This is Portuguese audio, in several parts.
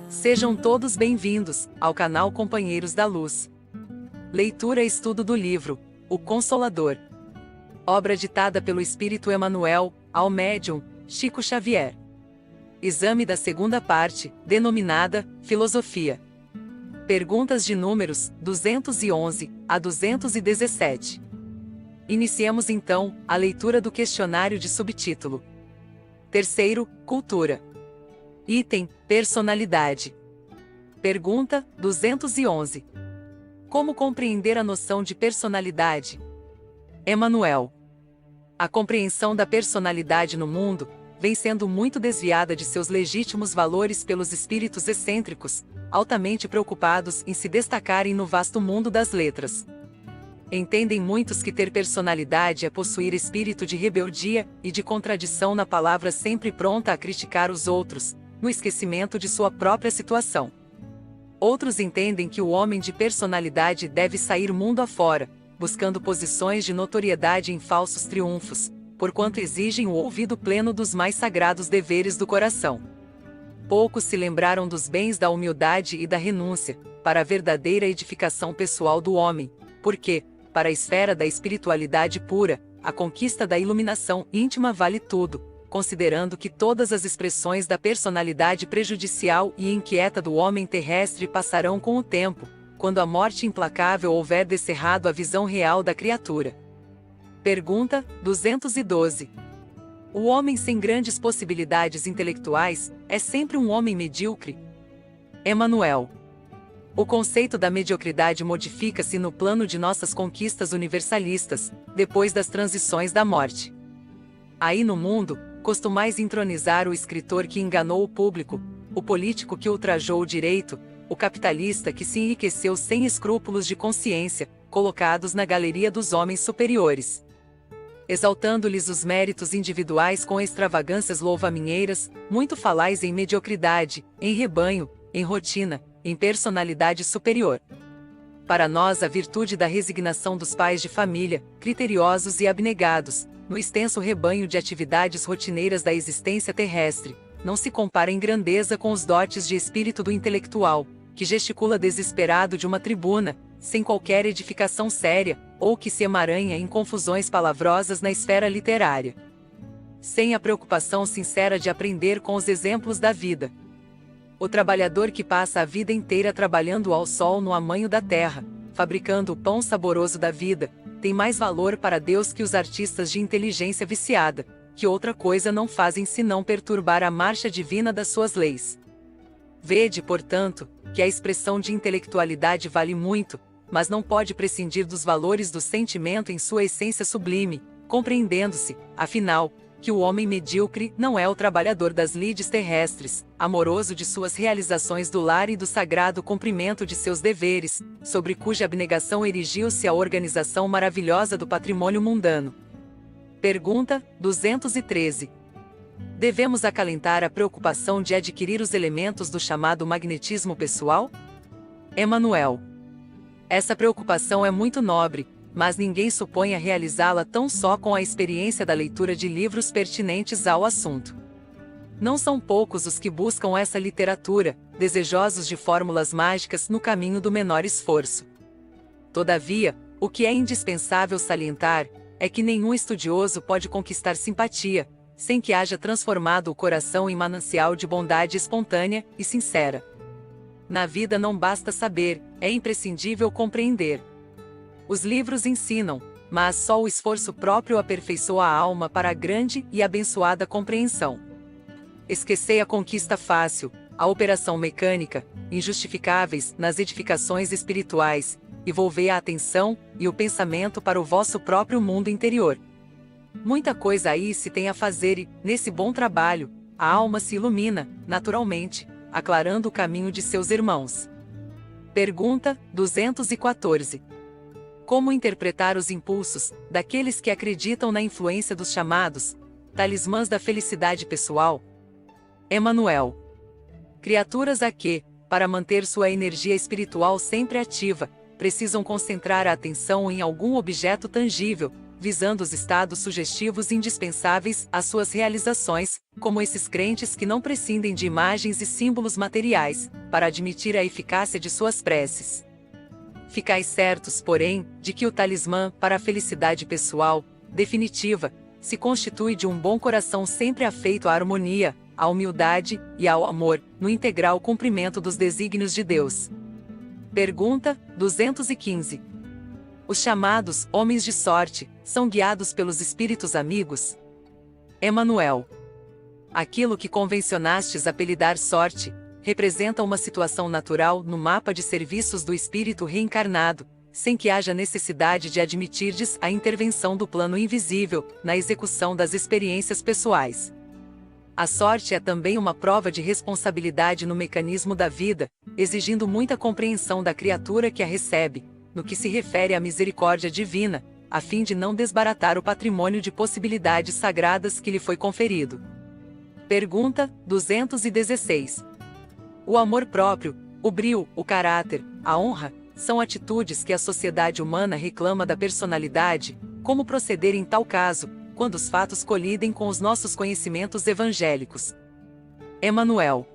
Sejam todos bem-vindos ao canal Companheiros da Luz. Leitura e estudo do livro O Consolador. Obra ditada pelo Espírito Emmanuel ao médium Chico Xavier. Exame da segunda parte, denominada Filosofia. Perguntas de números 211 a 217. Iniciemos então a leitura do questionário de subtítulo. Terceiro, Cultura. Item, Personalidade. Pergunta 211. Como compreender a noção de personalidade? Emmanuel. A compreensão da personalidade no mundo vem sendo muito desviada de seus legítimos valores pelos espíritos excêntricos, altamente preocupados em se destacarem no vasto mundo das letras. Entendem muitos que ter personalidade é possuir espírito de rebeldia e de contradição na palavra, sempre pronta a criticar os outros, no esquecimento de sua própria situação. Outros entendem que o homem de personalidade deve sair mundo afora, buscando posições de notoriedade em falsos triunfos, porquanto exigem o ouvido pleno dos mais sagrados deveres do coração. Poucos se lembraram dos bens da humildade e da renúncia, para a verdadeira edificação pessoal do homem, porque, para a esfera da espiritualidade pura, a conquista da iluminação íntima vale tudo, considerando que todas as expressões da personalidade prejudicial e inquieta do homem terrestre passarão com o tempo, quando a morte implacável houver descerrado a visão real da criatura. Pergunta 212. O homem sem grandes possibilidades intelectuais é sempre um homem medíocre? Emmanuel. O conceito da mediocridade modifica-se no plano de nossas conquistas universalistas, depois das transições da morte. Aí no mundo, costumais entronizar o escritor que enganou o público, o político que ultrajou o direito, o capitalista que se enriqueceu sem escrúpulos de consciência, colocados na galeria dos homens superiores. Exaltando-lhes os méritos individuais com extravagâncias louva-minheiras, muito falais em mediocridade, em rebanho, em rotina, em personalidade superior. Para nós a virtude da resignação dos pais de família, criteriosos e abnegados, no extenso rebanho de atividades rotineiras da existência terrestre, não se compara em grandeza com os dotes de espírito do intelectual, que gesticula desesperado de uma tribuna, sem qualquer edificação séria, ou que se emaranha em confusões palavrosas na esfera literária. Sem a preocupação sincera de aprender com os exemplos da vida. O trabalhador que passa a vida inteira trabalhando ao sol no amanho da terra, fabricando o pão saboroso da vida, tem mais valor para Deus que os artistas de inteligência viciada, que outra coisa não fazem senão perturbar a marcha divina das suas leis. Vede, portanto, que a expressão de intelectualidade vale muito, mas não pode prescindir dos valores do sentimento em sua essência sublime, compreendendo-se, afinal, que o homem medíocre não é o trabalhador das lides terrestres, amoroso de suas realizações do lar e do sagrado cumprimento de seus deveres, sobre cuja abnegação erigiu-se a organização maravilhosa do patrimônio mundano. Pergunta 213. Devemos acalentar a preocupação de adquirir os elementos do chamado magnetismo pessoal? Emmanuel. Essa preocupação é muito nobre, mas ninguém supõe a realizá-la tão só com a experiência da leitura de livros pertinentes ao assunto. Não são poucos os que buscam essa literatura, desejosos de fórmulas mágicas no caminho do menor esforço. Todavia, o que é indispensável salientar é que nenhum estudioso pode conquistar simpatia, sem que haja transformado o coração em manancial de bondade espontânea e sincera. Na vida não basta saber, é imprescindível compreender. Os livros ensinam, mas só o esforço próprio aperfeiçoa a alma para a grande e abençoada compreensão. Esquecei a conquista fácil, a operação mecânica, injustificáveis nas edificações espirituais, e volvei a atenção e o pensamento para o vosso próprio mundo interior. Muita coisa aí se tem a fazer e, nesse bom trabalho, a alma se ilumina, naturalmente, aclarando o caminho de seus irmãos. Pergunta 214. Como interpretar os impulsos daqueles que acreditam na influência dos chamados talismãs da felicidade pessoal? Emmanuel. Criaturas a que, para manter sua energia espiritual sempre ativa, precisam concentrar a atenção em algum objeto tangível, visando os estados sugestivos indispensáveis às suas realizações, como esses crentes que não prescindem de imagens e símbolos materiais, para admitir a eficácia de suas preces. Ficais certos, porém, de que o talismã para a felicidade pessoal, definitiva, se constitui de um bom coração sempre afeito à harmonia, à humildade e ao amor, no integral cumprimento dos desígnios de Deus. Pergunta 215. Os chamados homens de sorte são guiados pelos espíritos amigos? Emanuel. Aquilo que convencionastes apelidar sorte representa uma situação natural no mapa de serviços do espírito reencarnado, sem que haja necessidade de admitirdes a intervenção do plano invisível na execução das experiências pessoais. A sorte é também uma prova de responsabilidade no mecanismo da vida, exigindo muita compreensão da criatura que a recebe, no que se refere à misericórdia divina, a fim de não desbaratar o patrimônio de possibilidades sagradas que lhe foi conferido. Pergunta 216. O amor próprio, o brio, o caráter, a honra, são atitudes que a sociedade humana reclama da personalidade. Como proceder em tal caso, quando os fatos colidem com os nossos conhecimentos evangélicos? Emanuel.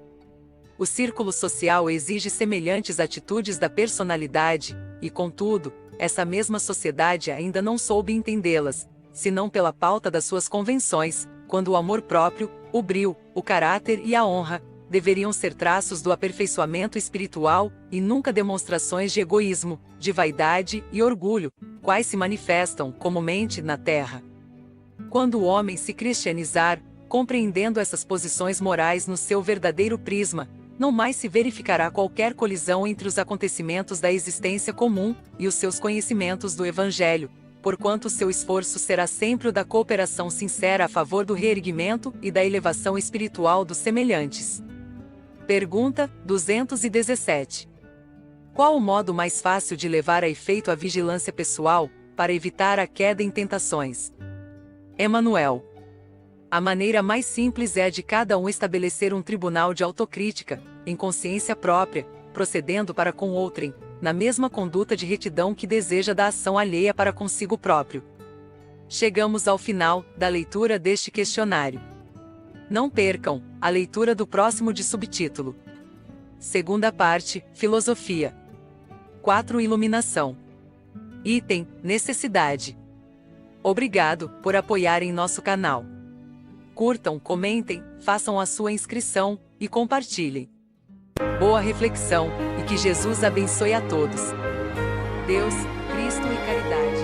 O círculo social exige semelhantes atitudes da personalidade, e contudo, essa mesma sociedade ainda não soube entendê-las, senão pela pauta das suas convenções, quando o amor próprio, o brio, o caráter e a honra deveriam ser traços do aperfeiçoamento espiritual e nunca demonstrações de egoísmo, de vaidade e orgulho, quais se manifestam comumente na Terra. Quando o homem se cristianizar, compreendendo essas posições morais no seu verdadeiro prisma, não mais se verificará qualquer colisão entre os acontecimentos da existência comum e os seus conhecimentos do Evangelho, porquanto seu esforço será sempre o da cooperação sincera a favor do reerguimento e da elevação espiritual dos semelhantes. Pergunta 217. Qual o modo mais fácil de levar a efeito a vigilância pessoal, para evitar a queda em tentações? Emanuel. A maneira mais simples é a de cada um estabelecer um tribunal de autocrítica, em consciência própria, procedendo para com outrem, na mesma conduta de retidão que deseja da ação alheia para consigo próprio. Chegamos ao final da leitura deste questionário. Não percam a leitura do próximo de subtítulo. Segunda parte, Filosofia. 4. Iluminação. Item, Necessidade. Obrigado por apoiarem nosso canal. Curtam, comentem, façam a sua inscrição e compartilhem. Boa reflexão e que Jesus abençoe a todos. Deus, Cristo e caridade.